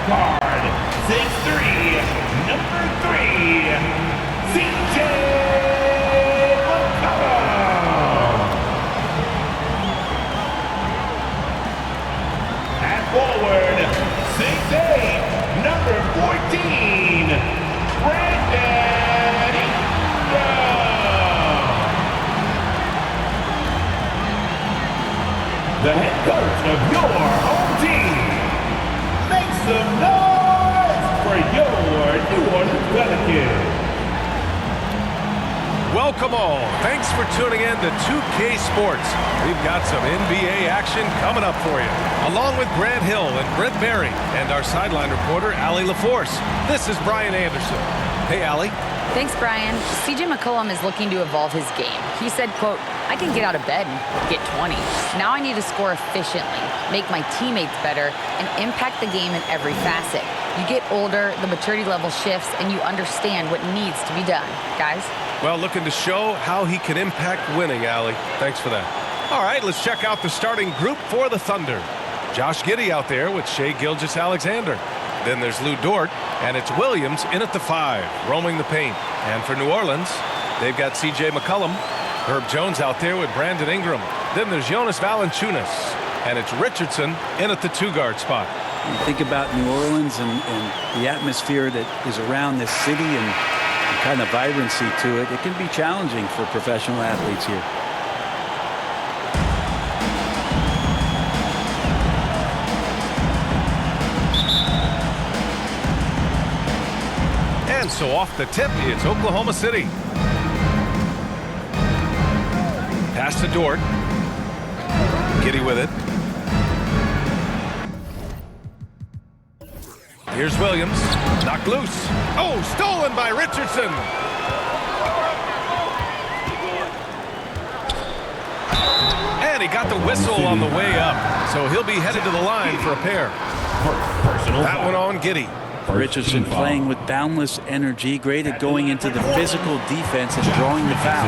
card, 6'3", number 3, CJ McCollum. At forward, 6'8", number 14, Brandon Ingram. The head coach of your home team. Make some noise for your New Orleans Pelicans. Welcome all. Thanks for tuning in to 2K Sports. We've got some NBA action coming up for you, along with Grant Hill and Brent Berry and our sideline reporter, Allie LaForce. This is Brian Anderson. Hey, Allie. Thanks, Brian. CJ McCollum is looking to evolve his game. He said, quote, "I can get out of bed and get 20. Now I need to score efficiently, make my teammates better, and impact the game in every facet. You get older, the maturity level shifts, and you understand what needs to be done." Guys? Well, looking to show how he can impact winning, Allie. Thanks for that. All right, let's check out the starting group for the Thunder. Josh Giddey out there with Shai Gilgeous-Alexander. Then there's Lou Dort, and it's Williams in at the 5, roaming the paint. And for New Orleans, they've got C.J. McCollum. Herb Jones out there with Brandon Ingram. Then there's Jonas Valanciunas, and it's Richardson in at the 2-guard spot. You think about New Orleans and the atmosphere that is around this city and the kind of vibrancy to it. It can be challenging for professional athletes here. And so off the tip, it's Oklahoma City. Pass to Dort. Giddey with it. Here's Williams. Knocked loose. Oh, stolen by Richardson. And he got the whistle on the way up. So he'll be headed to the line for a pair. That one on Giddey. Richardson playing with boundless energy, great at going into the physical defense and drawing the foul.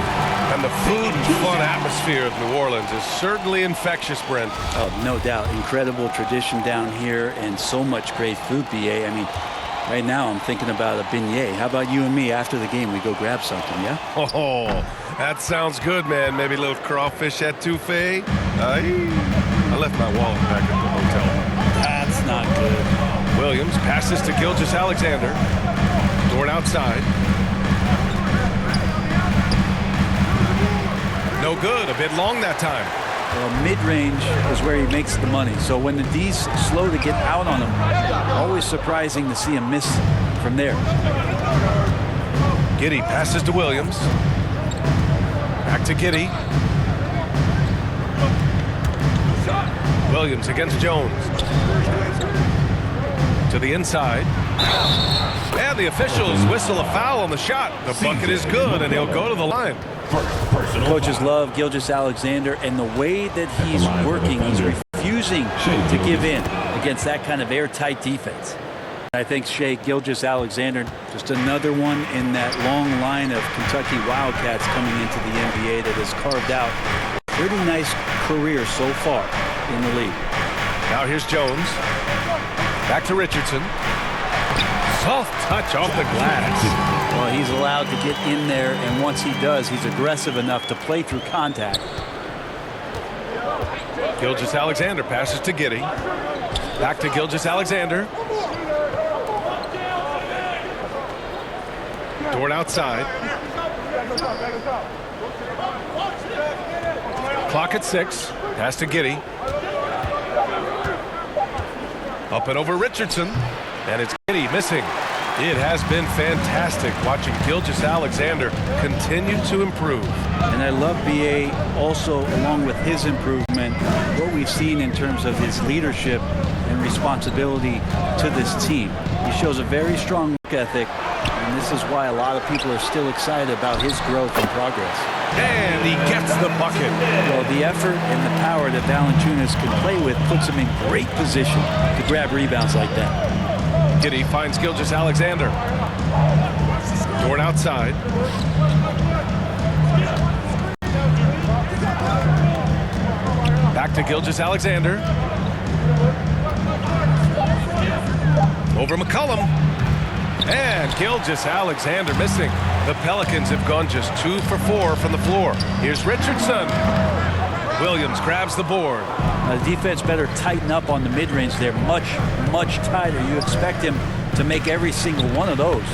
And the food and fun atmosphere of New Orleans is certainly infectious, Brent. Oh, no doubt. Incredible tradition down here and so much great food, BA. I mean, right now I'm thinking about a beignet. How about you and me after the game? We go grab something, yeah? Oh, that sounds good, man. Maybe a little crawfish etouffee. I left my wallet back at the hotel. That's not good. Williams passes to Gilgeous-Alexander. Dort outside. No good. A bit long that time. Well, mid-range is where he makes the money. So when the D's slow to get out on him, always surprising to see him miss from there. Giddey passes to Williams. Back to Giddey. Williams against Jones. To the inside. And the officials whistle a foul on the shot. The bucket is good, and he'll go to the line. Coaches love Gilgeous-Alexander, and the way that he's working, he's refusing to give in against that kind of airtight defense. I think Shai Gilgeous-Alexander, just another one in that long line of Kentucky Wildcats coming into the NBA that has carved out a pretty nice career so far in the league. Now here's Jones. Back to Richardson. Soft touch off the glass. Well, he's allowed to get in there, and once he does, he's aggressive enough to play through contact. Gilgeous-Alexander passes to Giddey. Back to Gilgeous-Alexander. Dort outside. Clock at 6. Pass to Giddey. Up and over Richardson. And it's Giddey missing. It has been fantastic watching Gilgeous-Alexander continue to improve. And I love BA also, along with his improvement, what we've seen in terms of his leadership and responsibility to this team. He shows a very strong work ethic, and this is why a lot of people are still excited about his growth and progress. And he gets the bucket. Well, the effort and the power that Valanciunas can play with puts him in great position to grab rebounds like that. Giddey finds Gilgeous-Alexander. Dort outside. Back to Gilgeous-Alexander. over McCollum. And Gilgeous-Alexander missing. The Pelicans have gone just 2 for 4 from the floor. Here's Richardson. Williams grabs the board. The defense better tighten up on the mid-range. They're much, much tighter. You expect him to make every single one of those.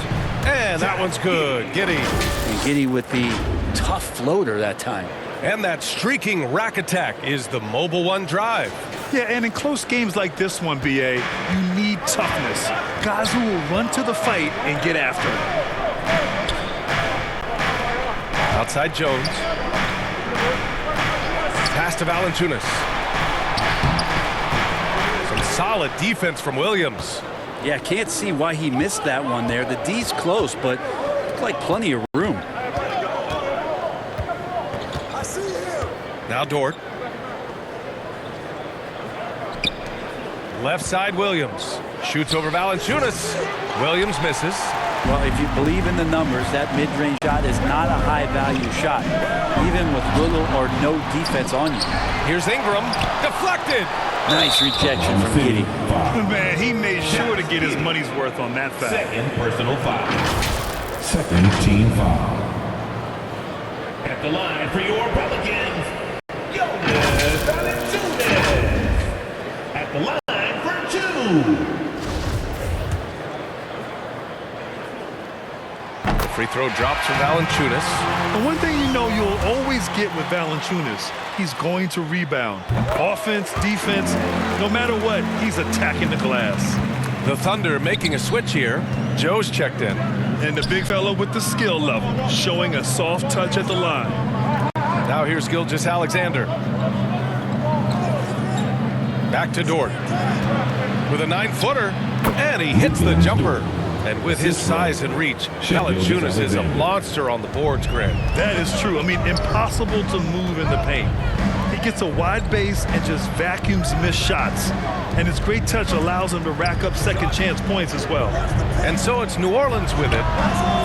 And that one's good. Giddey. And Giddey with the tough floater that time. And that streaking rack attack is the Mobile One drive. Yeah, and in close games like this one, BA, you need toughness. Guys who will run to the fight and get after it. Outside Jones. Pass to Valanciunas. Some solid defense from Williams. Yeah, can't see why he missed that one there. The D's close, but looked like plenty of room. Now Dort. Left side Williams. Shoots over Valanciunas. Williams misses. Well, if you believe in the numbers, that mid-range shot is not a high-value shot, even with little or no defense on you. Here's Ingram. Deflected. Nice rejection from Giddey. Man, he made sure to get his money's worth on that foul. Second personal foul. Second team foul. At the line for your Pelicans, Gilgeous-Alexander. At the line for 2. Free throw drops from Valanciunas. And one thing you know you'll always get with Valanciunas, he's going to rebound. Offense, defense, no matter what, he's attacking the glass. The Thunder making a switch here. Joe's checked in. And the big fella with the skill level, showing a soft touch at the line. Now here's Gilgeous-Alexander. Back to Dort. With a 9-footer, and he hits the jumper. And with his size and reach, Valanciunas is a monster on the boards, Grant. That is true. I mean, impossible to move in the paint. He gets a wide base and just vacuums missed shots. And his great touch allows him to rack up second chance points as well. And so it's New Orleans with it,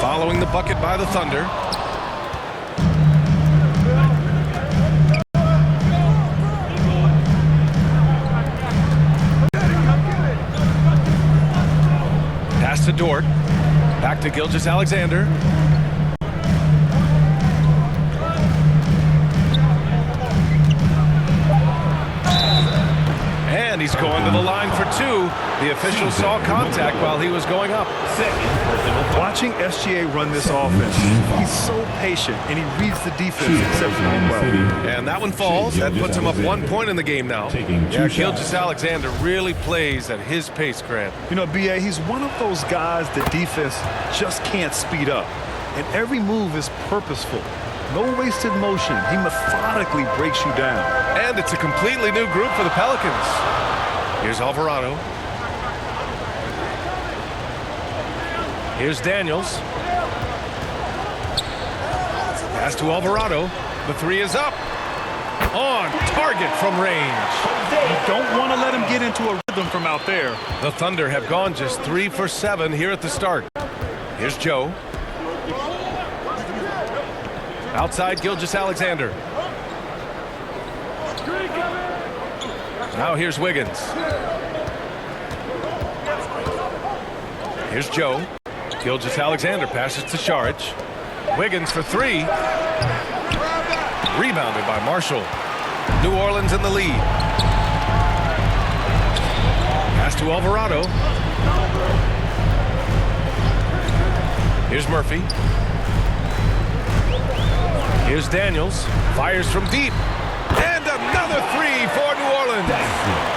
following the bucket by the Thunder. Pass to Dort. Back to Gilgeous-Alexander. And he's going to the line for 2. The official saw contact while he was going up. Watching SGA run this offense, he's so patient and he reads the defense exceptionally well. And that one falls. That puts him up 1 point in the game now. Yeah, Gilgeous-Alexander really plays at his pace, Grant. You know, BA, he's one of those guys the defense just can't speed up. And every move is purposeful. No wasted motion. He methodically breaks you down. And it's a completely new group for the Pelicans. Here's Alvarado. Here's Daniels. Pass to Alvarado. The 3 is up. On target from range. You don't want to let him get into a rhythm from out there. The Thunder have gone just 3 for 7 here at the start. Here's Joe. Outside Gilgeous-Alexander. Now here's Wiggins. Here's Joe. Gilgeous-Alexander passes to Saric. Wiggins for 3. Rebounded by Marshall. New Orleans in the lead. Pass to Alvarado. Here's Murphy. Here's Daniels. Fires from deep. And another 3 for New Orleans.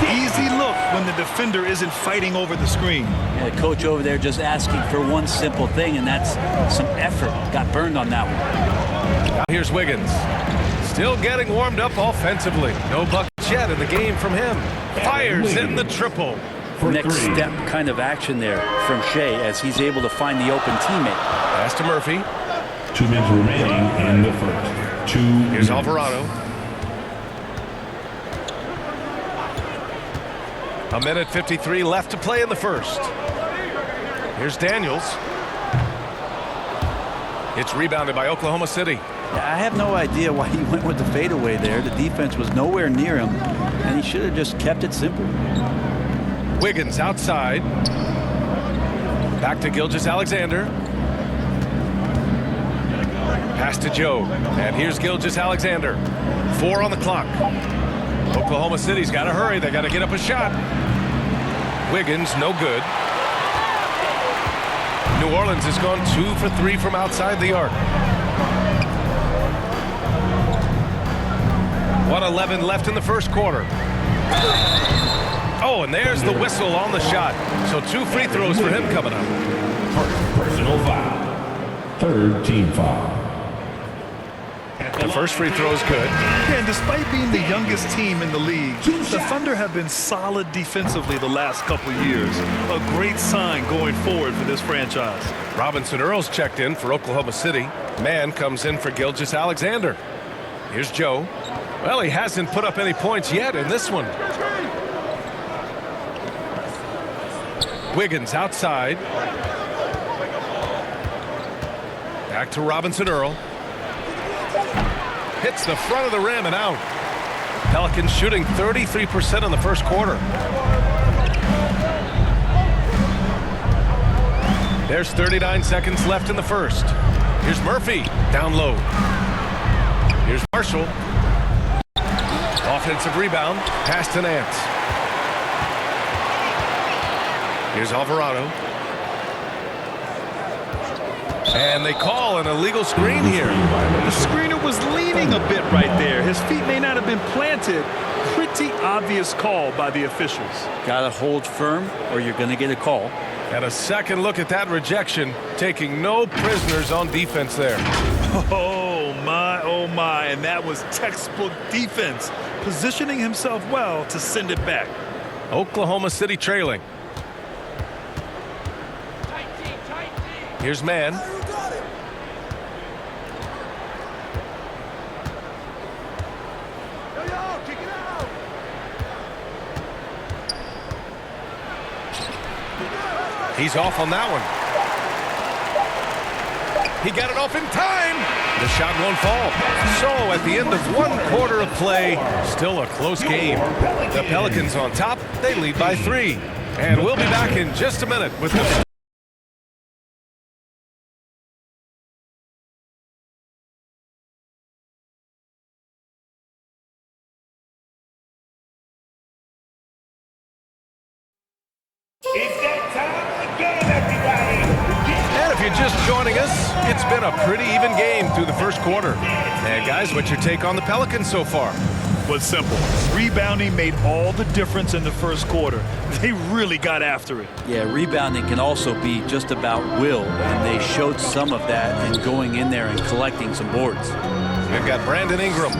Easy look when the defender isn't fighting over the screen. Yeah, the coach over there just asking for one simple thing, and that's some effort. Got burned on that one. Now here's Wiggins. Still getting warmed up offensively. No buckets yet in the game from him. Fires in the triple. Next step kind of action there from Shea as he's able to find the open teammate. Pass to Murphy. 2 minutes remaining in the first. Here's Alvarado. A minute 53 left to play in the first. Here's Daniels. It's rebounded by Oklahoma City. I have no idea why he went with the fadeaway there. The defense was nowhere near him, and he should have just kept it simple. Wiggins outside. Back to Gilgeous-Alexander. Pass to Joe. And here's Gilgeous-Alexander. 4 on the clock. Oklahoma City's got to hurry. They got to get up a shot. Wiggins, no good. New Orleans has gone 2 for 3 from outside the arc. 1:11 left in the first quarter. Oh, and there's the whistle on the shot. So 2 free throws for him coming up. Personal foul. Third team foul. The first free throw is good. Yeah, and despite being the youngest team in the league, the Thunder have been solid defensively the last couple of years. A great sign going forward for this franchise. Robinson Earls checked in for Oklahoma City. Mann comes in for Gilgeous-Alexander. Here's Joe. Well, he hasn't put up any points yet in this one. Wiggins outside. Back to Robinson Earl. Hits the front of the rim and out. Pelicans shooting 33% in the first quarter. There's 39 seconds left in the first. Here's Murphy down low. Here's Marshall. Offensive rebound. Pass to Nance. Here's Alvarado. And they call an illegal screen here. The screener was leaning a bit right there. His feet may not have been planted. Pretty obvious call by the officials. Got to hold firm or you're going to get a call. And a second look at that rejection, taking no prisoners on defense there. Oh my, and that was textbook defense, positioning himself well to send it back. Oklahoma City trailing. Here's Mann. He's off on that one. He got it off in time. The shot won't fall. So at the end of 1 quarter of play, still a close game. The Pelicans on top. They lead by 3. And we'll be back in just a minute with the It's that time again, everybody. And if you're just joining us, it's been a pretty even game through the first quarter. And guys, what's your take on the Pelicans so far? Was simple. Rebounding made all the difference in the first quarter. They really got after it. Yeah, rebounding can also be just about will, and they showed some of that in going in there and collecting some boards. We've got Brandon Ingram.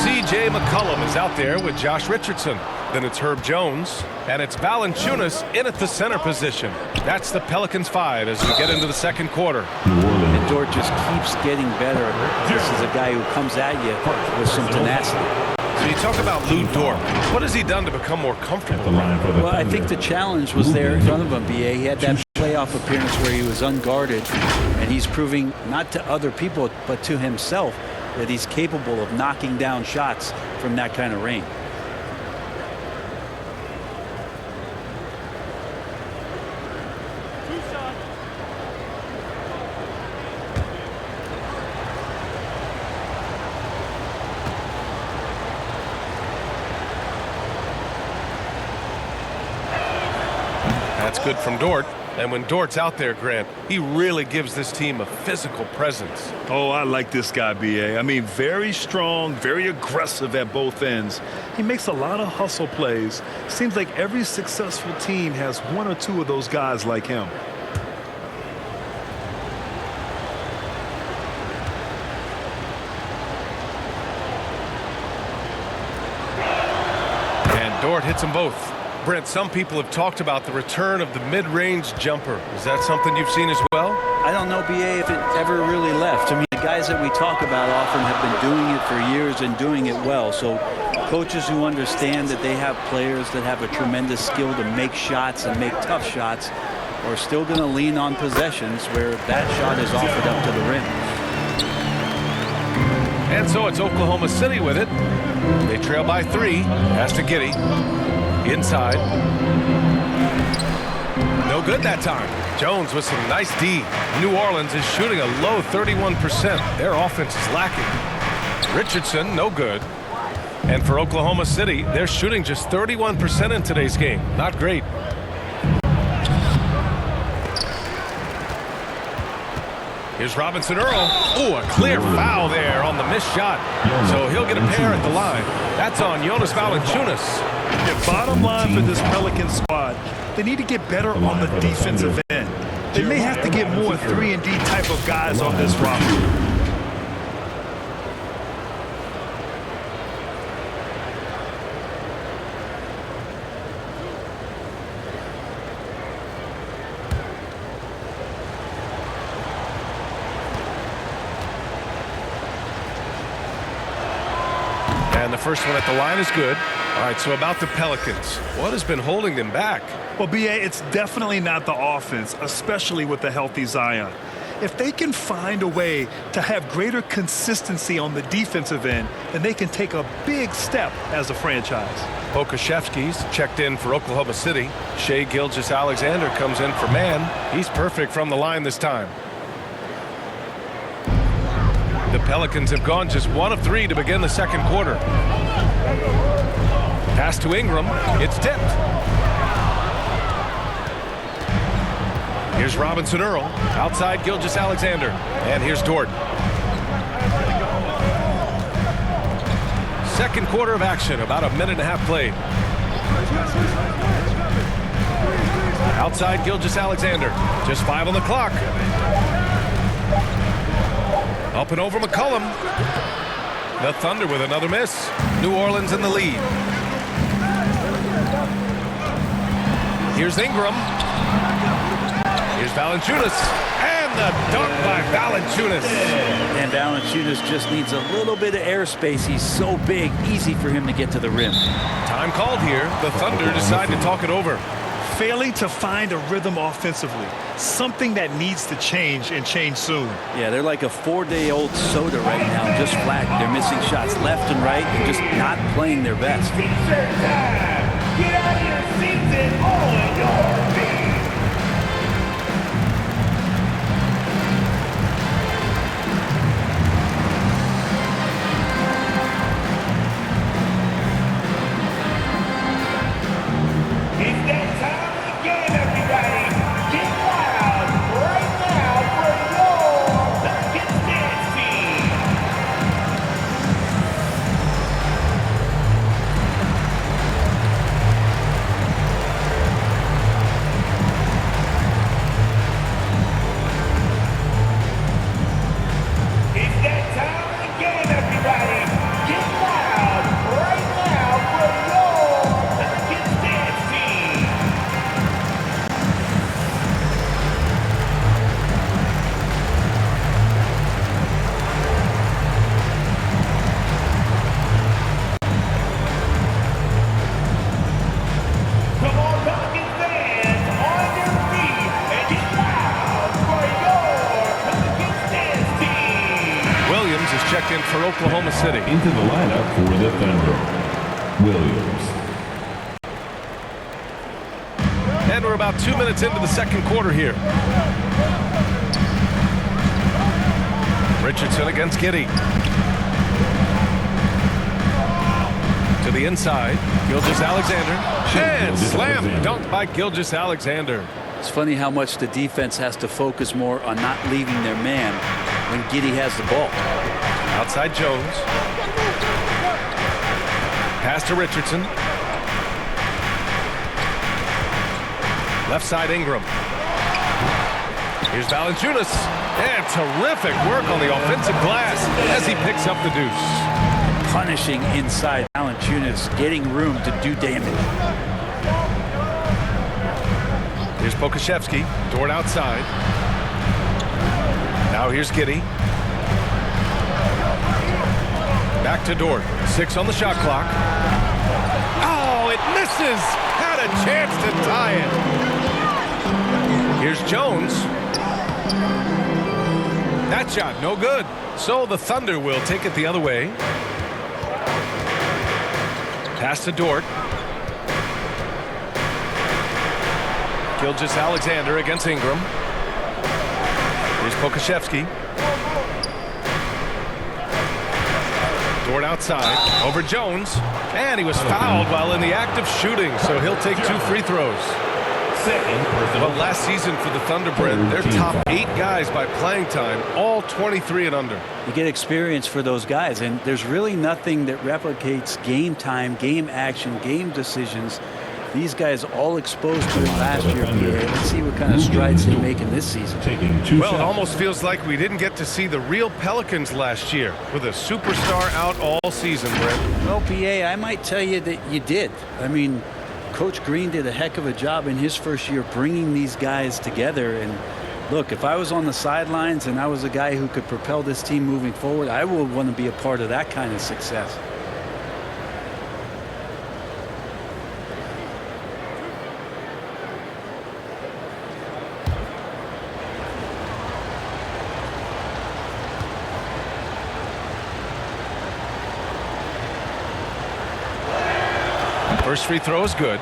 C.J. McCollum is out there with Josh Richardson. Then it's Herb Jones, and it's Valanciunas in at the center position. That's the Pelicans 5 as we get into the second quarter. And Dort just keeps getting better. This is a guy who comes at you with some tenacity. So you talk about Lou Dort. What has he done to become more comfortable? Well, I think the challenge was there in front of him, B.A. He had that playoff appearance where he was unguarded, and he's proving not to other people but to himself that he's capable of knocking down shots from that kind of range. That's good from Dort. And when Dort's out there, Grant, he really gives this team a physical presence. Oh, I like this guy, B.A. I mean, very strong, very aggressive at both ends. He makes a lot of hustle plays. Seems like every successful team has 1 or 2 of those guys like him. And Dort hits them both. Brent, some people have talked about the return of the mid-range jumper. Is that something you've seen as well? I don't know, B.A., if it ever really left. I mean, the guys that we talk about often have been doing it for years and doing it well. So coaches who understand that they have players that have a tremendous skill to make shots and make tough shots are still going to lean on possessions where that shot is offered up to the rim. And so it's Oklahoma City with it. They trail by 3. Pass to Giddey. Inside. No good that time. Jones with some nice D. New Orleans is shooting a low 31%. Their offense is lacking. Richardson, no good. And for Oklahoma City, they're shooting just 31% in today's game. Not great. Here's Robinson Earl. Ooh, a clear foul there on the missed shot. So he'll get a pair at the line. That's on Jonas Valanciunas. The bottom line for this Pelican squad, they need to get better on the defensive end. They may have to get more 3-and-D type of guys on this roster. And the first one at the line is good. All right, so about the Pelicans. What has been holding them back? Well, B.A., it's definitely not the offense, especially with the healthy Zion. If they can find a way to have greater consistency on the defensive end, then they can take a big step as a franchise. Pokusevski's checked in for Oklahoma City. Shai Gilgeous-Alexander comes in for man. He's perfect from the line this time. The Pelicans have gone just 1 of 3 to begin the second quarter. Pass to Ingram. It's tipped. Here's Robinson Earl. Outside Gilgeous-Alexander. And here's Dort. Second quarter of action. About a minute and a half played. Outside Gilgeous-Alexander. Just 5 on the clock. Up and over McCollum. The Thunder with another miss. New Orleans in the lead. Here's Ingram. Here's Valanciunas. And the dunk by Valanciunas. And Valanciunas just needs a little bit of airspace. He's so big, easy for him to get to the rim. Time called here. The Thunder decide to talk it over. Failing to find a rhythm offensively. Something that needs to change and change soon. Yeah, they're like a 4-day-old soda right now, just flat. They're missing shots left and right and just not playing their best. T-shirt time! Get out of your seats and on your feet! It's that time of the game, everybody! Get loud right now for your Pelicans dance team! It's that time of the game, everybody! Get loud right now for your Pelicans dance team! Come on, Pelicans fans, on your feet and get loud for your Pelicans dance team! Williams is checked in for Oklahoma City. Into the lineup for the Thunder, Williams. And we're about 2 minutes into the second quarter here. Richardson against Giddey. To the inside, Gilgeous-Alexander. And slam dunk by Gilgeous-Alexander. It's funny how much the defense has to focus more on not leaving their man when Giddey has the ball. Outside Jones. Pass to Richardson. Left side Ingram. Here's Valanciunas. And terrific work on the offensive glass as he picks up the deuce. Punishing inside. Valanciunas getting room to do damage. Here's Pokusevski. Dort outside. Now here's Giddey. Back to Dort. 6 on the shot clock. Oh, it misses. Had a chance to tie it. Here's Jones. That shot, no good. So the Thunder will take it the other way. Pass to Dort. Gilgeous-Alexander against Ingram. Here's Pokashevsky. Dort outside, over Jones, and he was fouled while in the act of shooting, so he'll take 2 free throws. But last season for the Thunderbird, their top 8 guys by playing time, all 23 and under. You get experience for those guys, and there's really nothing that replicates game time, game action, game decisions. These guys all exposed to it last year. Let's see what kind of strides they make in this season. Well, it almost feels like we didn't get to see the real Pelicans last year with a superstar out all season, Brent. Well, PA, I might tell you that you did. I mean, Coach Green did a heck of a job in his first year bringing these guys together. And look, if I was on the sidelines and I was a guy who could propel this team moving forward, I would want to be a part of that kind of success. First free throw is good.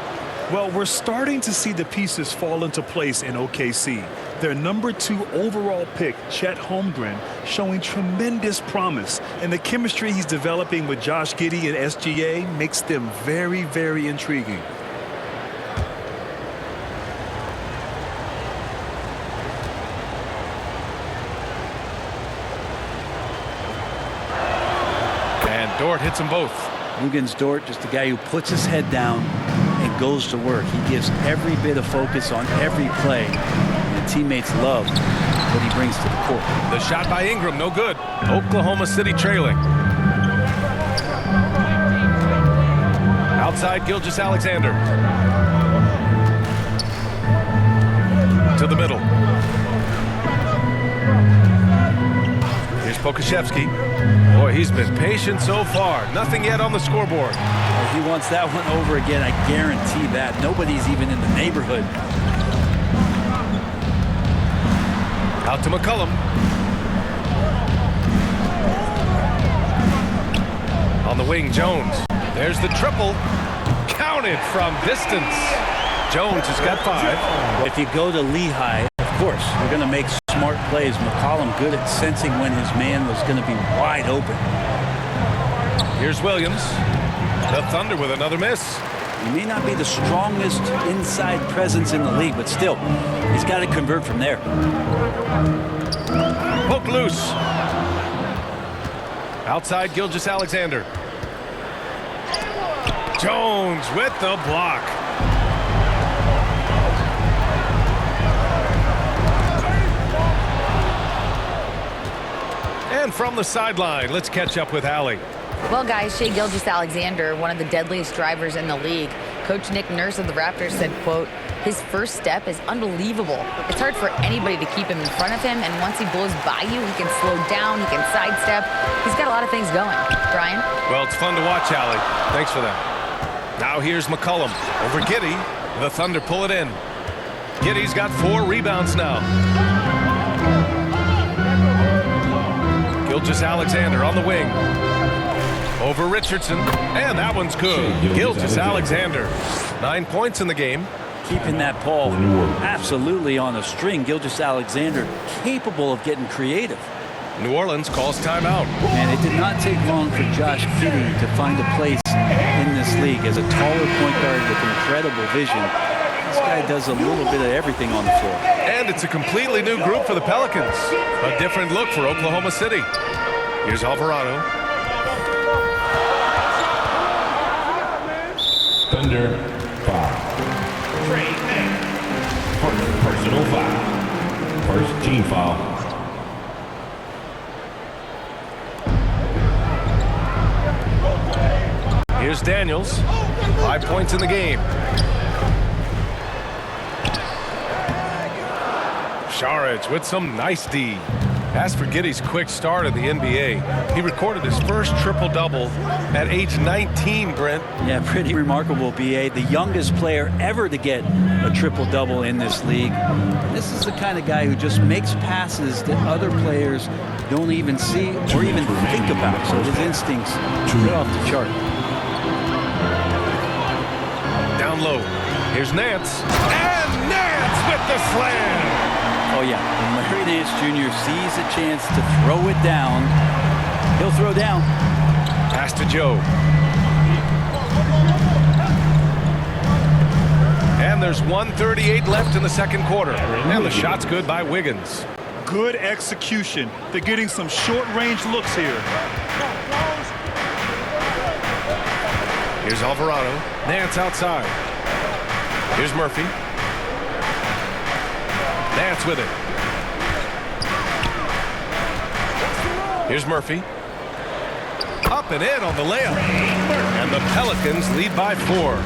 Well, we're starting to see the pieces fall into place in OKC. Their number 2 overall pick, Chet Holmgren, showing tremendous promise. And the chemistry he's developing with Josh Giddey and SGA makes them very, very intriguing. And Dort hits them both. Luguentz Dort, just a guy who puts his head down and goes to work. He gives every bit of focus on every play. And teammates love what he brings to the court. The shot by Ingram, no good. Oklahoma City trailing. Outside Gilgeous-Alexander. To the middle. Here's Pokashevsky. Boy, he's been patient so far. Nothing yet on the scoreboard. If he wants that one over again, I guarantee that. Nobody's even in the neighborhood. Out to McCollum. On the wing, Jones. There's the triple. Counted from distance. Jones has got 5. If you go to Lehigh, of course, you're going to make smart plays. McCollum good at sensing when his man was going to be wide open. Here's Williams. The Thunder with another miss. He may not be the strongest inside presence in the league, but still, he's got to convert from there. Poke loose. Outside Gilgeous-Alexander. Jones with the block. And from the sideline, let's catch up with Allie. Well, guys, Shai Gilgeous-Alexander, one of the deadliest drivers in the league. Coach Nick Nurse of the Raptors said, quote, his first step is unbelievable. It's hard for anybody to keep him in front of him, and once he blows by you, he can slow down, he can sidestep. He's got a lot of things going. Brian? Well, it's fun to watch, Allie. Thanks for that. Now here's McCollum over Giddey. The Thunder pull it in. Giddey's got 4 rebounds now. Gilgeous-Alexander on the wing. Over Richardson, and that one's good. Gilgeous-Alexander, 9 points in the game. Keeping that ball absolutely on a string. Gilgeous-Alexander capable of getting creative. New Orleans calls timeout. And it did not take long for Josh Giddey to find a place in this league as a taller point guard with incredible vision. This guy does a little bit of everything on the floor. And it's a completely new group for the Pelicans. A different look for Oklahoma City. Here's Alvarado. Thunder, foul. Trey Nance. Personal foul. First team foul. Here's Daniels. 5 points in the game. Saric with some nice D. As for Giddey's quick start in the NBA, he recorded his first triple-double at age 19, Brent. Yeah, pretty remarkable, BA. The youngest player ever to get a triple-double in this league. This is the kind of guy who just makes passes that other players don't even see or even think about. So his instincts are off the chart. Down low. Here's Nance. And Nance Oh, yeah. When Larry Nance Jr. sees a chance to throw it down, he'll throw down. Pass to Joe. And there's 1:38 left in the second quarter. And the shot's good by Wiggins. Good execution. They're getting some short-range looks here. Here's Alvarado. Nance outside. Here's Murphy. Nance with it. Here's Murphy. Up and in on the layup. And the Pelicans lead by 4.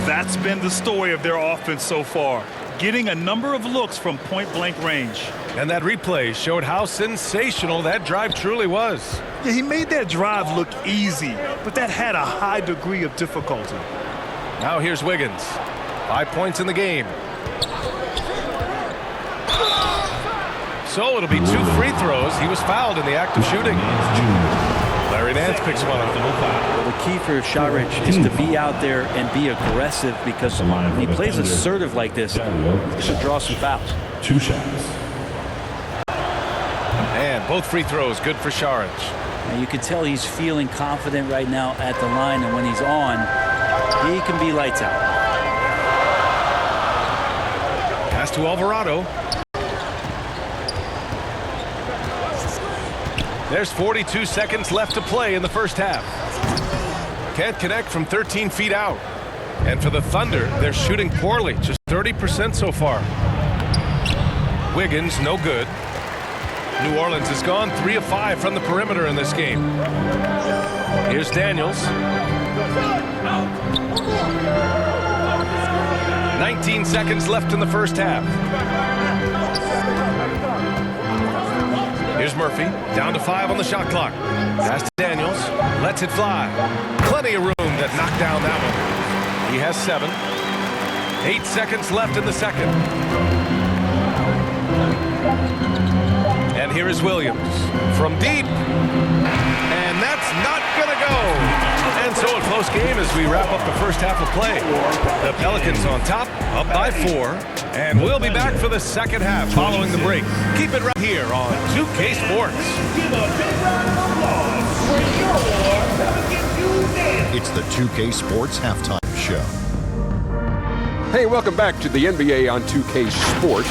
That's been the story of their offense so far. Getting a number of looks from point-blank range. And that replay showed how sensational that drive truly was. Yeah, he made that drive look easy, but that had a high degree of difficulty. Now here's Wiggins. 5 points in the game. So it'll be 2 free throws. He was fouled in the act of shooting. Larry Nance picks one up. Well, the key for Saric is to be out there and be aggressive, because when he plays assertive like this, he should draw some fouls. 2 shots. And both free throws good for Saric. And you can tell he's feeling confident right now at the line, and when he's on, he can be lights out. Pass to Alvarado. There's 42 seconds left to play in the first half. Can't connect from 13 feet out. And for the Thunder, they're shooting poorly, just 30% so far. Wiggins, no good. New Orleans has gone 3 of 5 from the perimeter in this game. Here's Daniels. 19 seconds left in the first half. Here's Murphy, down to 5 on the shot clock. Pass to Daniels, lets it fly. Plenty of room that knocked down that one. He has 7. 8 seconds left in the second. And here is Williams from deep. And that's not going to go. And so a close game as we wrap up the first half of play. The Pelicans on top, up by 4. And we'll be back for the second half following the break. Keep it right here on 2K Sports. Give a big round of applause for your Pelicans United. It's the 2K Sports Halftime Show. Hey, welcome back to the NBA on 2K Sports.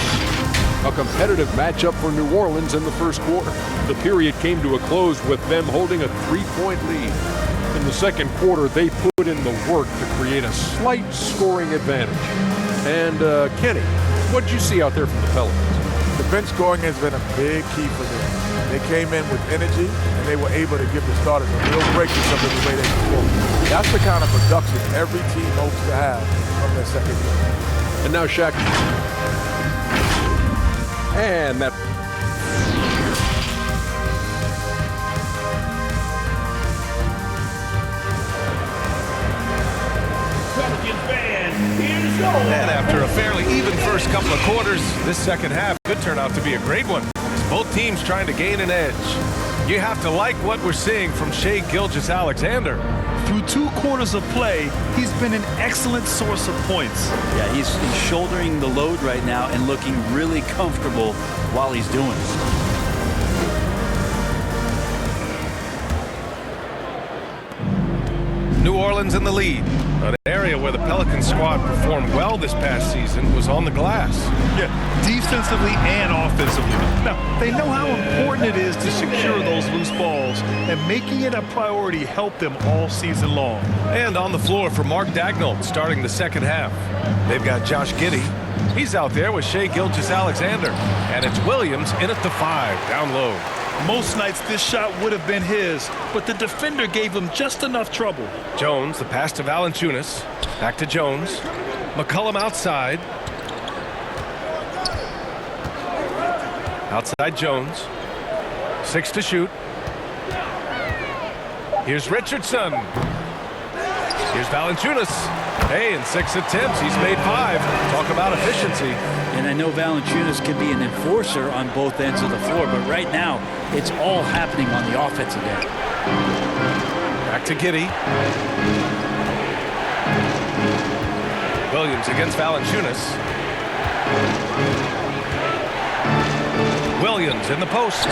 A competitive matchup for New Orleans in the first quarter. The period came to a close with them holding a 3-point lead. In the second quarter, they put in the work to create a slight scoring advantage. And Kenny, what did you see out there from the Pelicans? The bench scoring has been a big key for them. They came in with energy, and they were able to give the starters a real break to some of the way they perform. That's the kind of production every team hopes to have from their second game. And now Shaq. And that. Pelicans fans, here's your And after a fairly even first couple of quarters, this second half could turn out to be a great one. Both teams trying to gain an edge. You have to like what we're seeing from Shai Gilgeous-Alexander. Through 2 quarters of play, he's been an excellent source of points. Yeah, he's shouldering the load right now and looking really comfortable while he's doing it. New Orleans in the lead. An area where the Pelicans squad performed well this past season was on the glass. Yeah, defensively and offensively. Now, they know how important it is to secure those loose balls, and making it a priority helped them all season long. And on the floor for Mark Daigneault starting the second half. They've got Josh Giddey. He's out there with Shai Gilgeous-Alexander. And it's Williams in at the 5, down low. Most nights this shot would have been his, but the defender gave him just enough trouble. Jones, the pass to Valanciunas. Back to Jones. McCollum outside. Outside Jones. 6 to shoot. Here's Richardson. Here's Valanciunas. Hey, in 6 attempts, he's made 5. Talk about efficiency. And I know Valanciunas can be an enforcer on both ends of the floor, but right now, it's all happening on the offensive end. Back to Giddey. Williams against Valanciunas. Williams in the post.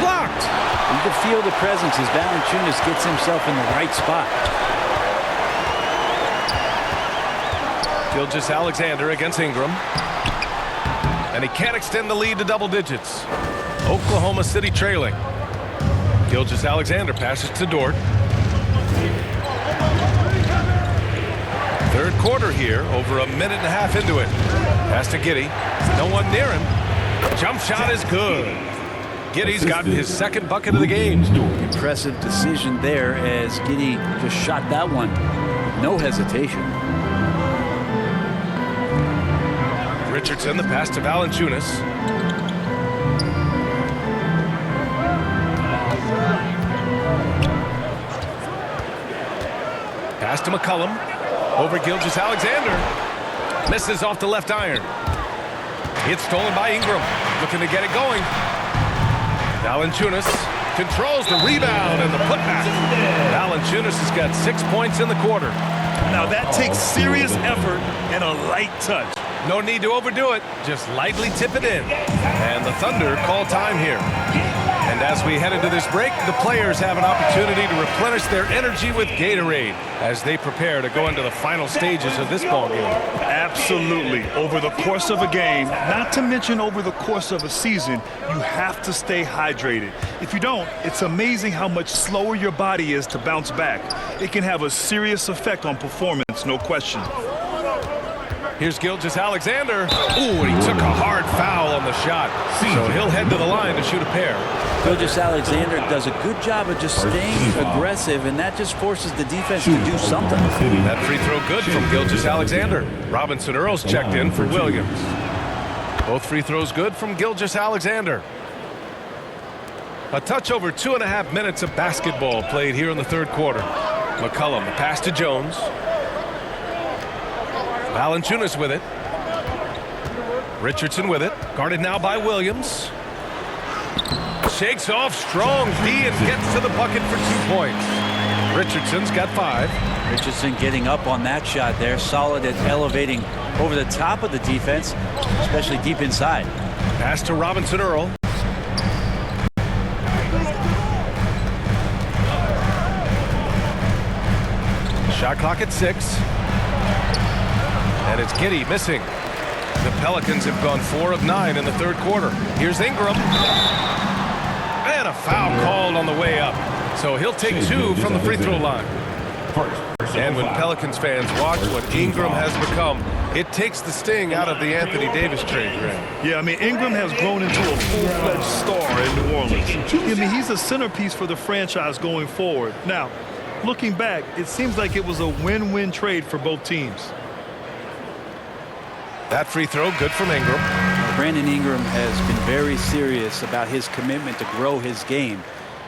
Blocked. You can feel the presence as Valanciunas gets himself in the right spot. Gilgeous-Alexander against Ingram. And he can't extend the lead to double digits. Oklahoma City trailing. Gilgeous-Alexander passes to Dort. Third quarter here, over a minute and a half into it. Pass to Giddey. No one near him. Jump shot is good. Giddey's gotten his second bucket of the game. Impressive decision there as Giddey just shot that one. No hesitation. Richardson, the pass to Valanciunas. Pass to McCollum. Over Gilgeous-Alexander. Misses off the left iron. It's stolen by Ingram. Looking to get it going. Valanciunas controls the rebound and the putback. Valanciunas has got 6 points in the quarter. Now that takes serious effort and a light touch. No need to overdo it. Just lightly tip it in. And the Thunder call time here. And as we head into this break, the players have an opportunity to replenish their energy with Gatorade as they prepare to go into the final stages of this ballgame. Absolutely. Over the course of a game, not to mention over the course of a season, you have to stay hydrated. If you don't, it's amazing how much slower your body is to bounce back. It can have a serious effect on performance, no question. Here's Gilgeous-Alexander. Ooh, and he took a hard foul on the shot. So he'll head to the line to shoot a pair. Gilgeous-Alexander does a good job of just staying aggressive, and that just forces the defense to do something. That free throw good from Gilgeous-Alexander. Robinson Earls checked in for Williams. Both free throws good from Gilgeous-Alexander. A touch over 2.5 minutes of basketball played here in the third quarter. McCollum, the pass to Jones. Valanciunas with it. Richardson with it. Guarded now by Williams. Shakes off strong D and gets to the bucket for 2 points. Richardson's got 5. Richardson getting up on that shot there. Solid at elevating over the top of the defense, especially deep inside. Pass to Robinson Earl. Shot clock at 6. And it's Giddey missing. The Pelicans have gone 4 of 9 in the third quarter. Here's Ingram. And a foul called on the way up. So he'll take 2 from the free throw line. And when Pelicans fans watch what Ingram has become, it takes the sting out of the Anthony Davis trade, Graham. Yeah, I mean, Ingram has grown into a full-fledged star in New Orleans. I mean, he's a centerpiece for the franchise going forward. Now, looking back, it seems like it was a win-win trade for both teams. That free throw good from Ingram. Brandon Ingram has been very serious about his commitment to grow his game,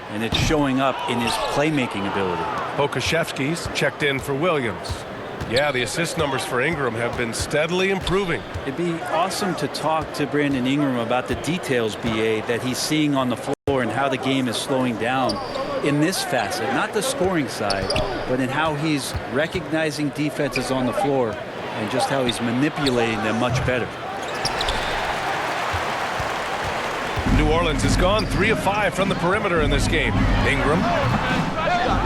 and it's showing up in his playmaking ability. Pokusevski's checked in for Williams. Yeah, the assist numbers for Ingram have been steadily improving. It'd be awesome to talk to Brandon Ingram about the details, BA, that he's seeing on the floor and how the game is slowing down in this facet, not the scoring side, but in how he's recognizing defenses on the floor and just how he's manipulating them much better. New Orleans has gone 3 of 5 from the perimeter in this game. Ingram.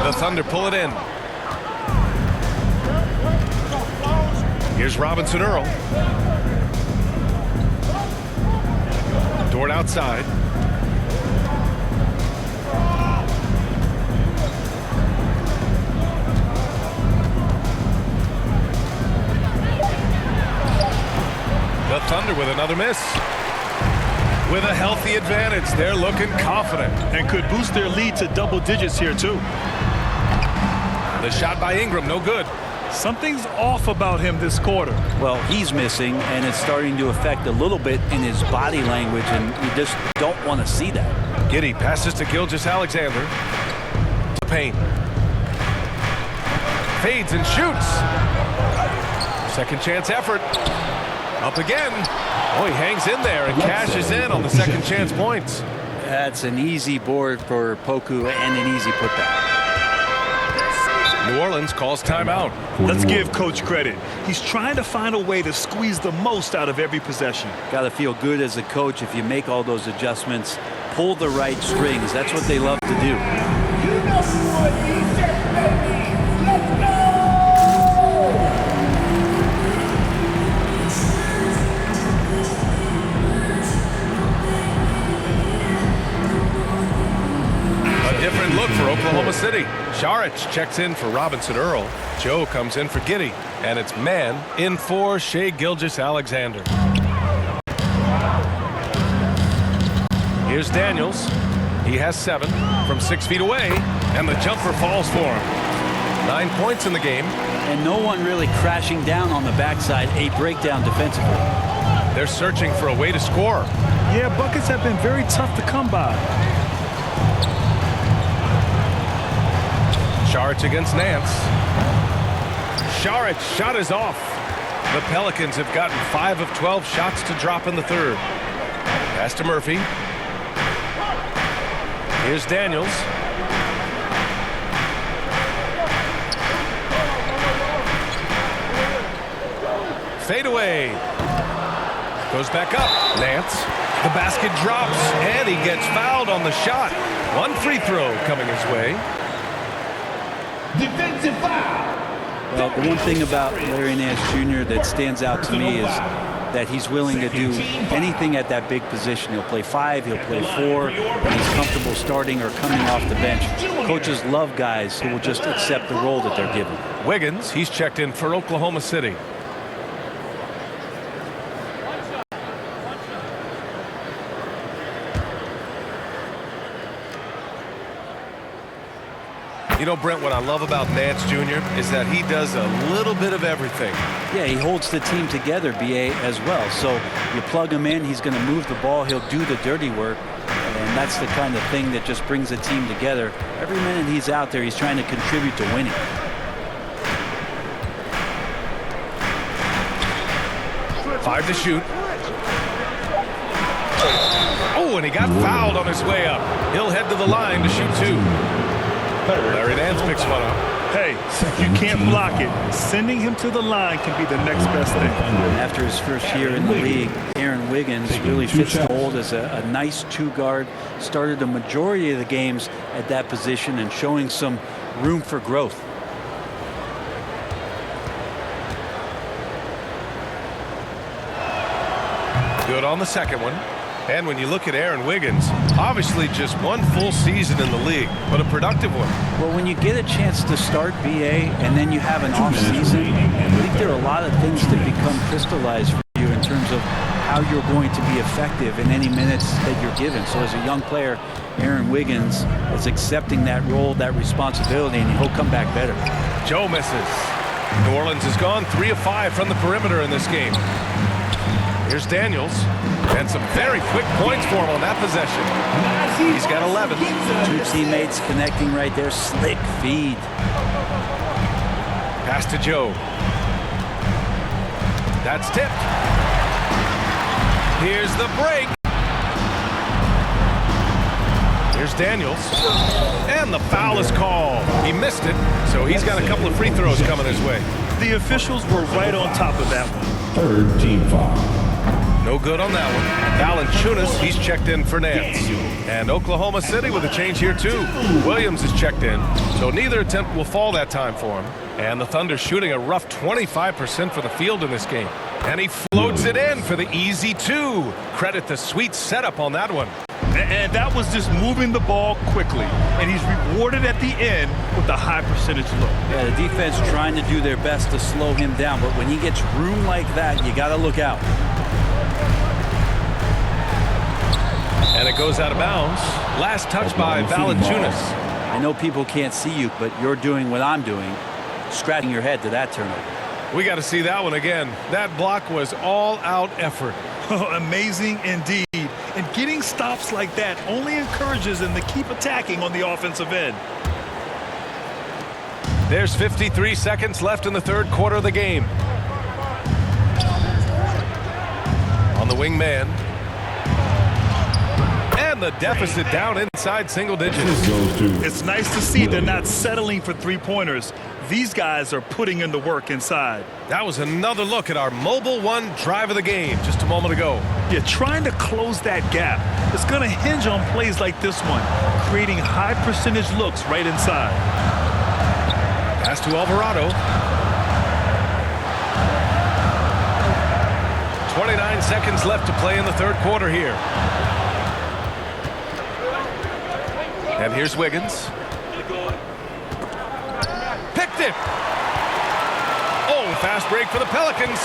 The Thunder pull it in. Here's Robinson Earl. Dort outside. The Thunder with another miss. With a healthy advantage, they're looking confident. And could boost their lead to double digits here, too. The shot by Ingram, no good. Something's off about him this quarter. Well, he's missing, and it's starting to affect a little bit in his body language, and you just don't want to see that. Giddey passes to Gilgeous-Alexander. To Payne. Fades and shoots. Second chance effort. Up again. Oh, he hangs in there and cashes in on the second chance points. That's an easy board for Poku and an easy putback. New Orleans calls timeout. Let's give Coach credit. He's trying to find a way to squeeze the most out of every possession. Got to feel good as a coach if you make all those adjustments, pull the right strings. That's what they love to do. You know what he said, baby. Let's go! Different look for Oklahoma City. Saric checks in for Robinson Earl. Joe comes in for Giddey. And it's man in for Shai Gilgeous-Alexander. Here's Daniels. He has 7 from 6 feet away. And the jumper falls for him. 9 points in the game. And no one really crashing down on the backside. A breakdown defensively. They're searching for a way to score. Yeah, buckets have been very tough to come by. Saric against Nance. Saric shot is off. The Pelicans have gotten 5 of 12 shots to drop in the third. Pass to Murphy. Here's Daniels. Fade away. Goes back up. Nance. The basket drops, and he gets fouled on the shot. 1 free throw coming his way. Defensive foul. Well, the one thing about Larry Nance Jr. that stands out to me is that he's willing to do anything at that big position. He'll play 5, he'll play 4, and he's comfortable starting or coming off the bench. Coaches love guys who will just accept the role that they're given. Wiggins, he's checked in for Oklahoma City. You know, Brent, what I love about Nance Jr. is that he does a little bit of everything. Yeah, he holds the team together, BA, as well. So you plug him in, he's going to move the ball, he'll do the dirty work, and that's the kind of thing that just brings the team together. Every minute he's out there, he's trying to contribute to winning. Five to shoot. Oh, and he got fouled on his way up. He'll head to the line to shoot 2. Larry Nance picks one up. Hey, you can't block it. Sending him to the line can be the next best thing. After his first year in the league, Aaron Wiggins really fits the mold as a nice 2-guard. Started the majority of the games at that position and showing some room for growth. Good on the second one. And when you look at Aaron Wiggins, obviously just 1 full season in the league, but a productive one. Well, when you get a chance to start BA and then you have an off season, I think there are a lot of things that become crystallized for you in terms of how you're going to be effective in any minutes that you're given. So as a young player, Aaron Wiggins is accepting that role, that responsibility, and he'll come back better. Joe misses. New Orleans has gone 3 of 5 from the perimeter in this game. Here's Daniels. And some very quick points for him on that possession. He's got 11. 2 teammates connecting right there. Slick feed. Pass to Joe. That's tipped. Here's the break. Here's Daniels. And the foul is called. He missed it, so he's got a couple of free throws coming his way. The officials were right on top of that one. 3rd team foul. No good on that one. Valanciunas, he's checked in for Nance. And Oklahoma City with a change here too. Williams is checked in, so neither attempt will fall that time for him. And the Thunder shooting a rough 25% for the field in this game. And he floats it in for the easy 2. Credit the sweet setup on that one. And that was just moving the ball quickly. And he's rewarded at the end with a high percentage look. Yeah, the defense trying to do their best to slow him down, but when he gets room like that, you got to look out. And it goes out of bounds. Last touch by Valanciunas. I know people can't see you, but you're doing what I'm doing, scratching your head to that turnover. We got to see that one again. That block was all-out effort. Amazing indeed. And getting stops like that only encourages them to keep attacking on the offensive end. There's 53 seconds left in the third quarter of the game. On the wing man. And the deficit down inside single digits. It's nice to see they're not settling for three-pointers. These guys are putting in the work inside. That was another look at our Mobile One drive of the game just a moment ago. Yeah, trying to close that gap. It's going to hinge on plays like this one, creating high percentage looks right inside. Pass to Alvarado. 29 seconds left to play in the third quarter here. And here's Wiggins. Picked it. Oh, fast break for the Pelicans.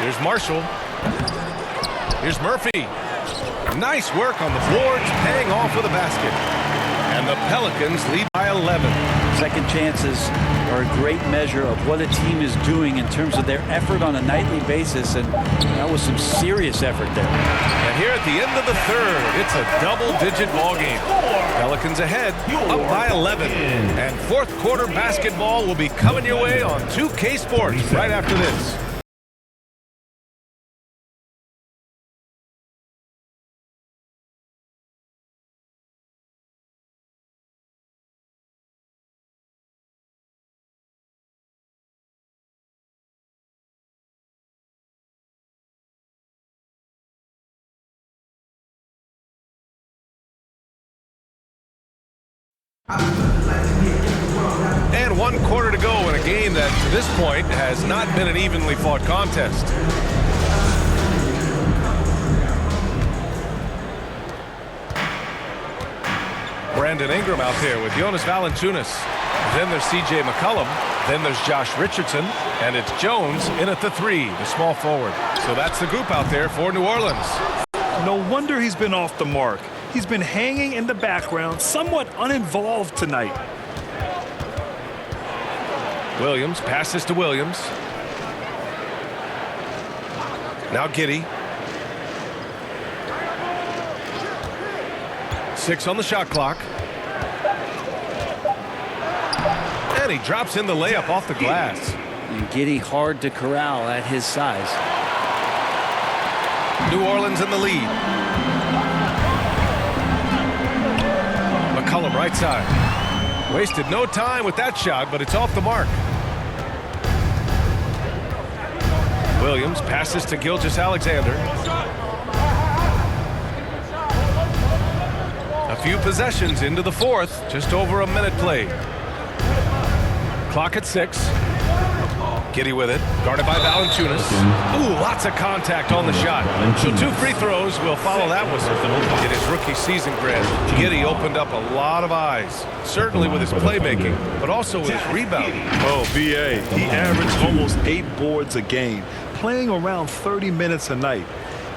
Here's Marshall. Here's Murphy. Nice work on the boards, paying off with a basket. And the Pelicans lead by 11. Second chances are a great measure of what a team is doing in terms of their effort on a nightly basis, and that was some serious effort there. And here at the end of the third, it's a double-digit ball game. Pelicans ahead, up by 11. And fourth quarter basketball will be coming your way on 2K Sports right after this. And 1 quarter to go in a game that, to this point, has not been an evenly fought contest. Brandon Ingram out there with Jonas Valanciunas. Then there's C.J. McCollum. Then there's Josh Richardson. And it's Jones in at the 3, the small forward. So that's the group out there for New Orleans. No wonder he's been off the mark. He's been hanging in the background, somewhat uninvolved tonight. Williams passes to Williams. Now Giddey. 6 on the shot clock. And he drops in the layup off the glass. And Giddey hard to corral at his size. New Orleans in the lead. McCollum right side. Wasted no time with that shot, but it's off the mark. Williams passes to Gilgeous-Alexander. A few possessions into the fourth, just over a minute played. Clock at 6. Giddey with it, guarded by Valanciunas. Ooh, lots of contact on the shot. So 2 free throws will follow that whistle. In his rookie season, Grant, Giddey opened up a lot of eyes, certainly with his playmaking, but also with his rebounding. Oh, BA, he averaged almost 8 boards a game, playing around 30 minutes a night.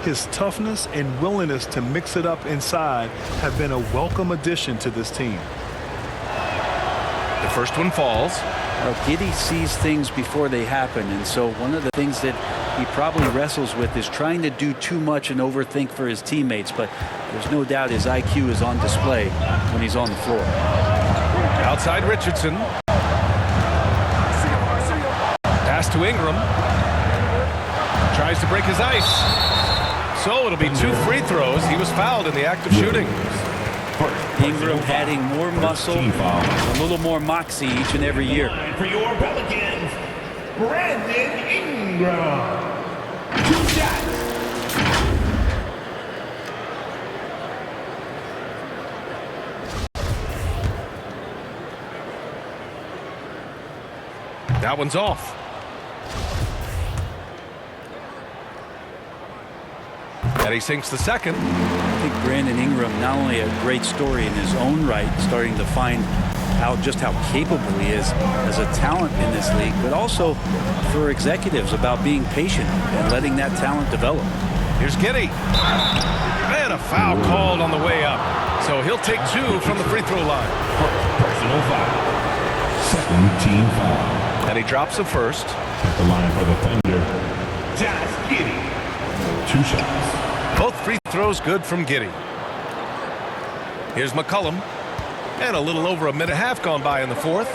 His toughness and willingness to mix it up inside have been a welcome addition to this team. The first one falls. Well, Giddey sees things before they happen, and so one of the things that he probably wrestles with is trying to do too much and overthink for his teammates, but there's no doubt his IQ is on display when he's on the floor. Outside Richardson. Pass to Ingram. Tries to break his ice. So it'll be 2 free throws. He was fouled in the act of shooting. Ingram adding more muscle, a little more moxie each and every year. For your Pelicans, Brandon Ingram. 2 shots. That one's off. And he sinks the second. I think Brandon Ingram, not only a great story in his own right, starting to find out just how capable he is as a talent in this league, but also for executives about being patient and letting that talent develop. Here's Giddey. And a foul called on the way up. So he'll take 2 from the free throw line. Personal foul. Second team foul. And he drops the first. At the line for the Thunder. Josh Giddey. 2 shots. Both free throws good from Giddey. Here's McCollum. And a little over a minute and a half gone by in the fourth.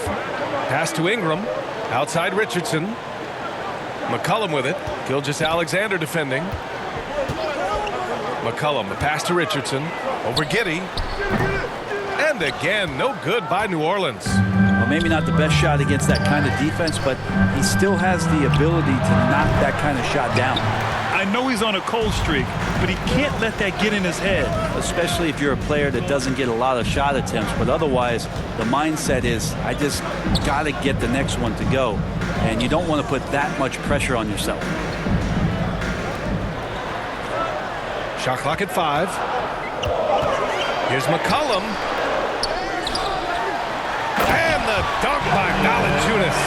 Pass to Ingram. Outside Richardson. McCollum with it. Gilgeous-Alexander defending. McCollum, the pass to Richardson. Over Giddey. And again, no good by New Orleans. Well, maybe not the best shot against that kind of defense, but he still has the ability to knock that kind of shot down. I know he's on a cold streak, but he can't let that get in his head. Especially if you're a player that doesn't get a lot of shot attempts, but otherwise the mindset is I just got to get the next one to go, and you don't want to put that much pressure on yourself. Shot clock at 5. Here's McCollum. And the dunk by Valanciunas.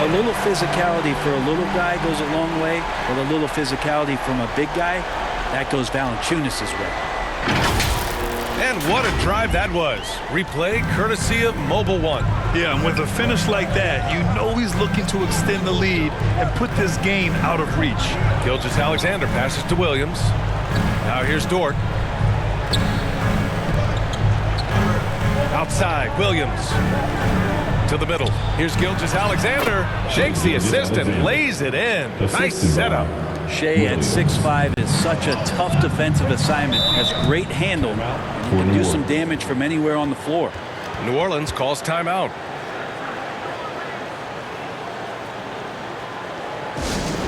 A little physicality for a little guy goes a long way, but a little physicality from a big guy, that goes Valanciunas' way. And what a drive that was. Replay courtesy of Mobile One. Yeah, and with a finish like that, you know he's looking to extend the lead and put this game out of reach. Gilgeous-Alexander passes to Williams. Now here's Dort. Outside, Williams. To the middle. Here's Gilgeous-Alexander. Shakes the assist and lays it in. Nice setup. Shea at 6'5" is such a tough defensive assignment. Has great handle. And he can do some damage from anywhere on the floor. New Orleans calls timeout.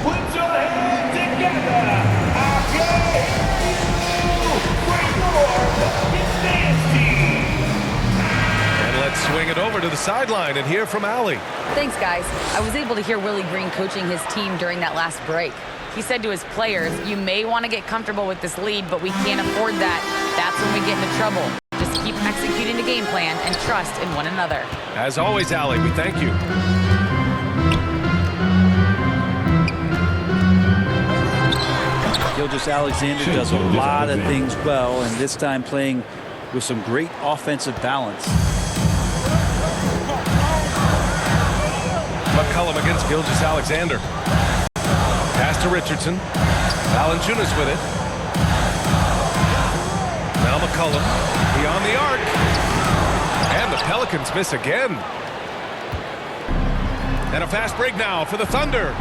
Put your hands together. And let's swing it over to the sideline and hear from Allie. Thanks, guys. I was able to hear Willie Green coaching his team during that last break. He said to his players, you may want to get comfortable with this lead, but we can't afford that. That's when we get into trouble. Just keep executing the game plan and trust in one another. As always, Allie, we thank you. Gilgeous-Alexander does a lot of things well, and this time playing with some great offensive balance. McCollum against Gilgeous-Alexander. Pass to Richardson. Valanciunas with it. Now McCollum beyond the arc. And the Pelicans miss again. And a fast break now for the Thunder.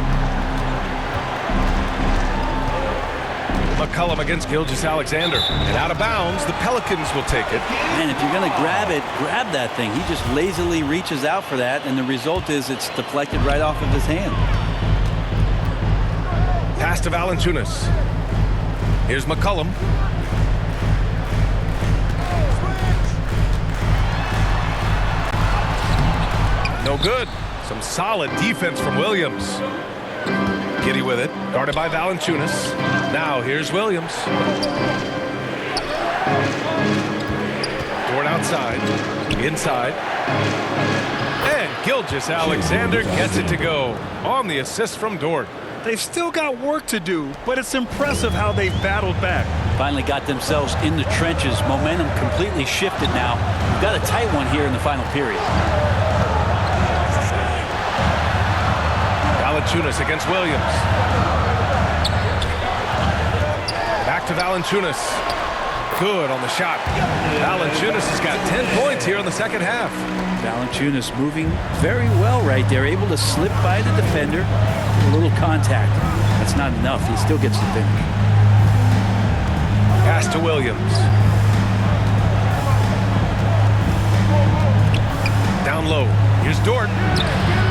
McCollum against Gilgeous-Alexander. And out of bounds, the Pelicans will take it. And if you're going to grab it, grab that thing. He just lazily reaches out for that, and the result is it's deflected right off of his hand. Pass to Valanciunas. Here's McCollum. No good. Some solid defense from Williams. Giddey with it, guarded by Valanciunas. Now here's Williams. Dort outside, inside. And Gilgeous-Alexander gets it to go on the assist from Dort. They've still got work to do, but it's impressive how they've battled back. Finally got themselves in the trenches. Momentum completely shifted now. We've got a tight one here in the final period. Valanciunas against Williams. Back to Valanciunas. Good on the shot. Valanciunas has got 10 points here in the second half. Valanciunas moving very well right there. Able to slip by the defender. A little contact. That's not enough. He still gets the finish. Pass to Williams. Down low. Here's Dort.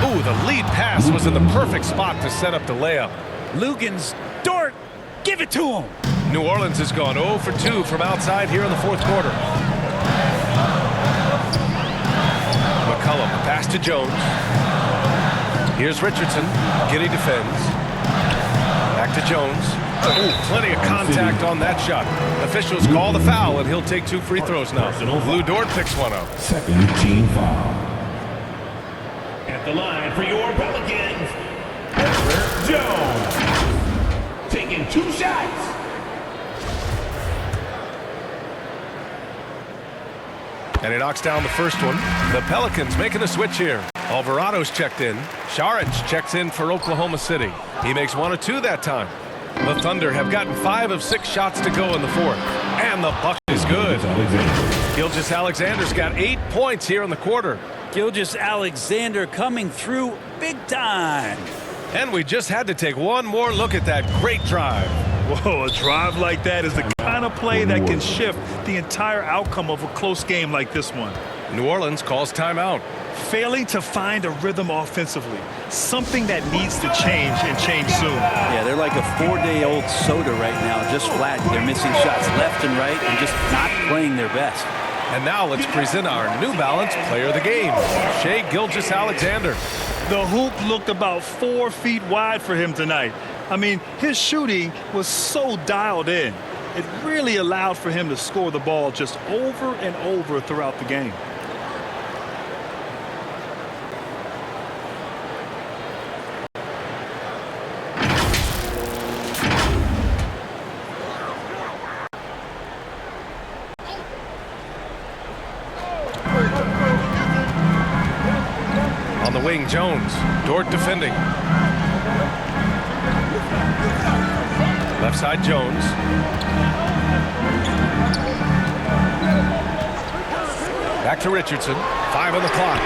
Ooh, the lead pass was in the perfect spot to set up the layup. Lugans, Dort, give it to him. New Orleans has gone 0 for 2 from outside here in the fourth quarter. McCollum, pass to Jones. Here's Richardson. Giddey defends. Back to Jones. Ooh, plenty of contact on that shot. Officials call the foul, and he'll take 2 free throws now. Lou Dort picks one up. Second team foul. At the line for your Pelicans, Jones. Taking 2 shots. And he knocks down the first one. The Pelicans making a switch here. Alvarado's checked in. Saric checks in for Oklahoma City. He makes 1 of 2 that time. The Thunder have gotten 5 of 6 shots to go in the fourth. And the bucket is good. Gilgeous-Alexander's got 8 points here in the quarter. Gilgeous-Alexander coming through big time. And we just had to take one more look at that great drive. Whoa, a drive like that is the kind of play that can shift the entire outcome of a close game like this one. New Orleans calls timeout. Failing to find a rhythm offensively, something that needs to change and change soon. Yeah, they're like a 4-day-old soda right now, just flat. They're missing shots left and right and just not playing their best. And now let's present our New Balance player of the game, Shai Gilgeous-Alexander. The hoop looked about 4 feet wide for him tonight. I mean, his shooting was so dialed in. It really allowed for him to score the ball just over and over throughout the game. On the wing, Jones. Dort defending. Left side, Jones. Back to Richardson. 5 on the clock.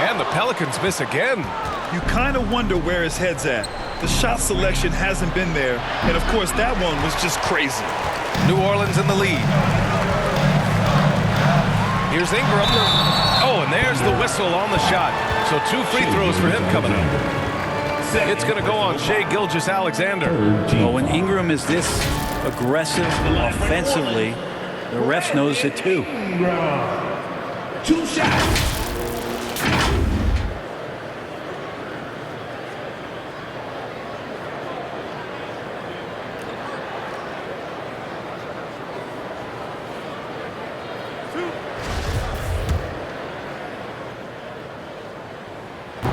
And the Pelicans miss again. You kind of wonder where his head's at. The shot selection hasn't been there. And, of course, that one was just crazy. New Orleans in the lead. Here's Ingram. Oh, and there's the whistle on the shot. So 2 free throws for him coming up. It's going to go on Shai Gilgeous-Alexander. Well, when Ingram is this aggressive offensively, the refs notice it too. 2 shots.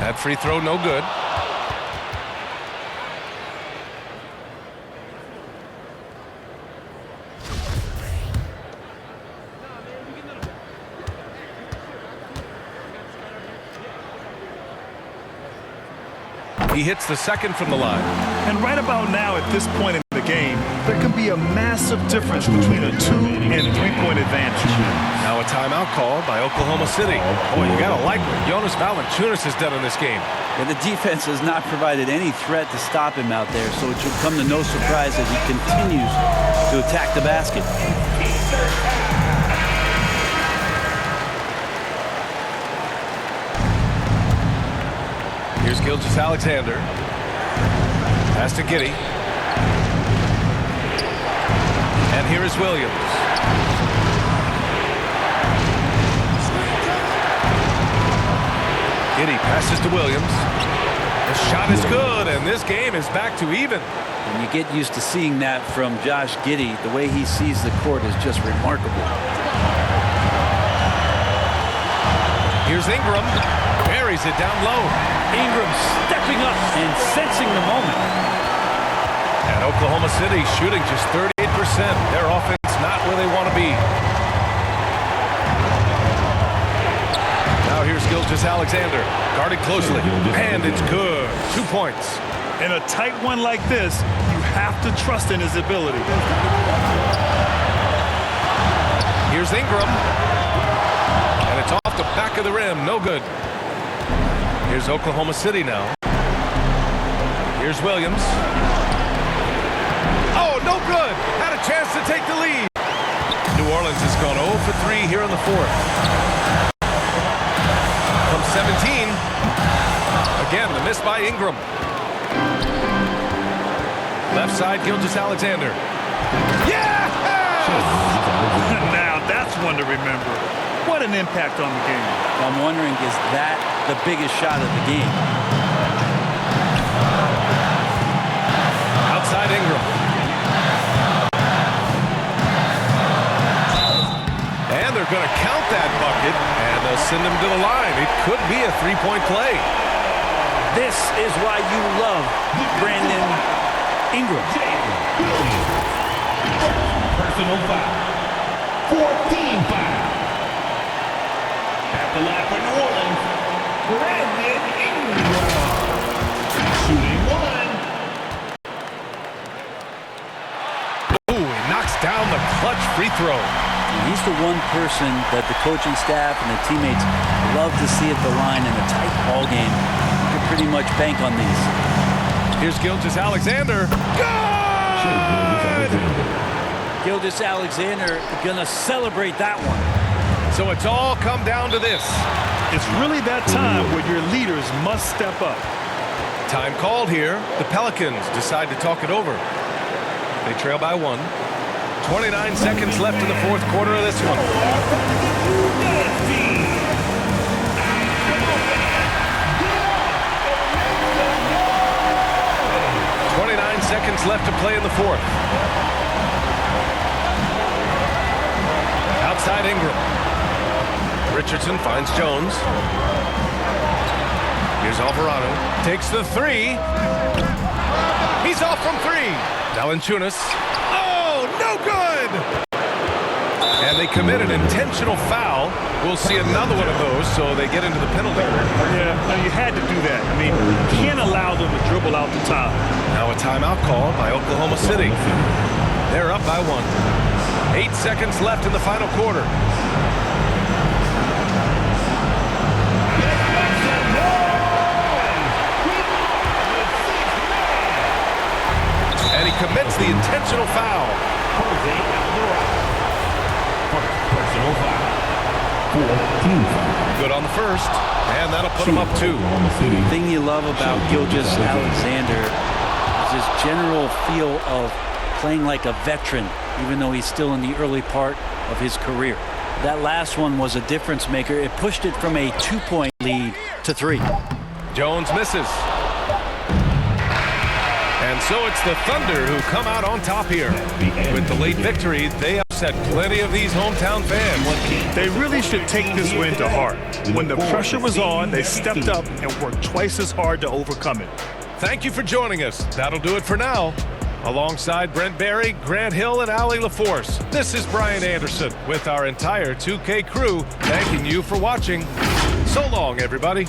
That free throw, no good. He hits the second from the line. And right about now, at this point in the game, there can be a massive difference between a 2- and 3-point advantage. Now a timeout called by Oklahoma City. Boy, you gotta like what Jonas Valanciunas has done in this game. And the defense has not provided any threat to stop him out there, so it should come to no surprise that he continues to attack the basket. Here's Gilgeous-Alexander. Pass to Giddey. And here is Williams. Giddey passes to Williams. The shot is good, and this game is back to even. And you get used to seeing that from Josh Giddey. The way he sees the court is just remarkable. Here's Ingram. Buries it down low. Ingram stepping up and sensing the moment. And Oklahoma City shooting just 38%. Their offense not where they want to be. Now here's Gilgeous-Alexander. Guarded closely. And it's good. 2 points. In a tight one like this, you have to trust in his ability. Here's Ingram. And it's off the back of the rim. No good. Here's Oklahoma City now. Here's Williams. Oh, no good. Had a chance to take the lead. New Orleans has gone 0 for 3 here in the fourth. From 17. Again, the miss by Ingram. Left side, Gilgeous-Alexander. Yeah! Now that's one to remember. What an impact on the game. I'm wondering, is that the biggest shot of the game? Outside Ingram. And they're going to count that bucket, and they'll send him to the line. It could be a 3-point play. This is why you love Brandon Ingram. Personal foul. 14 foul. At the line for New Orleans, Brandon Ingram. Shooting 1. Ooh, he knocks down the clutch free throw. He's the one person that the coaching staff and the teammates love to see at the line in a tight ball game. You can pretty much bank on these. Here's Gilgeous-Alexander. Go! Gilgeous-Alexander going to celebrate that one. So it's all come down to this. It's really that time where your leaders must step up. Time called here. The Pelicans decide to talk it over. They trail by 1. 29 seconds left in the fourth quarter of this one. 29 seconds left to play in the fourth. Outside Ingram. Richardson finds Jones. Here's Alvarado. Takes the 3. He's off from 3. Valanciunas. Oh, no good! And they commit an intentional foul. We'll see another one of those, so they get into the penalty. Yeah, no, you had to do that. I mean, you can't allow them to dribble out the top. Now a timeout called by Oklahoma City. They're up by 1. 8 seconds left in the final quarter. And he commits the intentional foul. Personal foul. 14 foul. Good on the first, and that'll put him up 2. The thing you love about Gilgeous-Alexander is his general feel of playing like a veteran, even though he's still in the early part of his career. That last one was a difference maker. It pushed it from a 2-point lead to 3. Jones misses. And so it's the Thunder who come out on top here. With the late victory, they upset plenty of these hometown fans. They really should take this win to heart. When the pressure was on, they stepped up and worked twice as hard to overcome it. Thank you for joining us. That'll do it for now. Alongside Brent Barry, Grant Hill, and Allie LaForce, this is Brian Anderson with our entire 2K crew thanking you for watching. So long, everybody.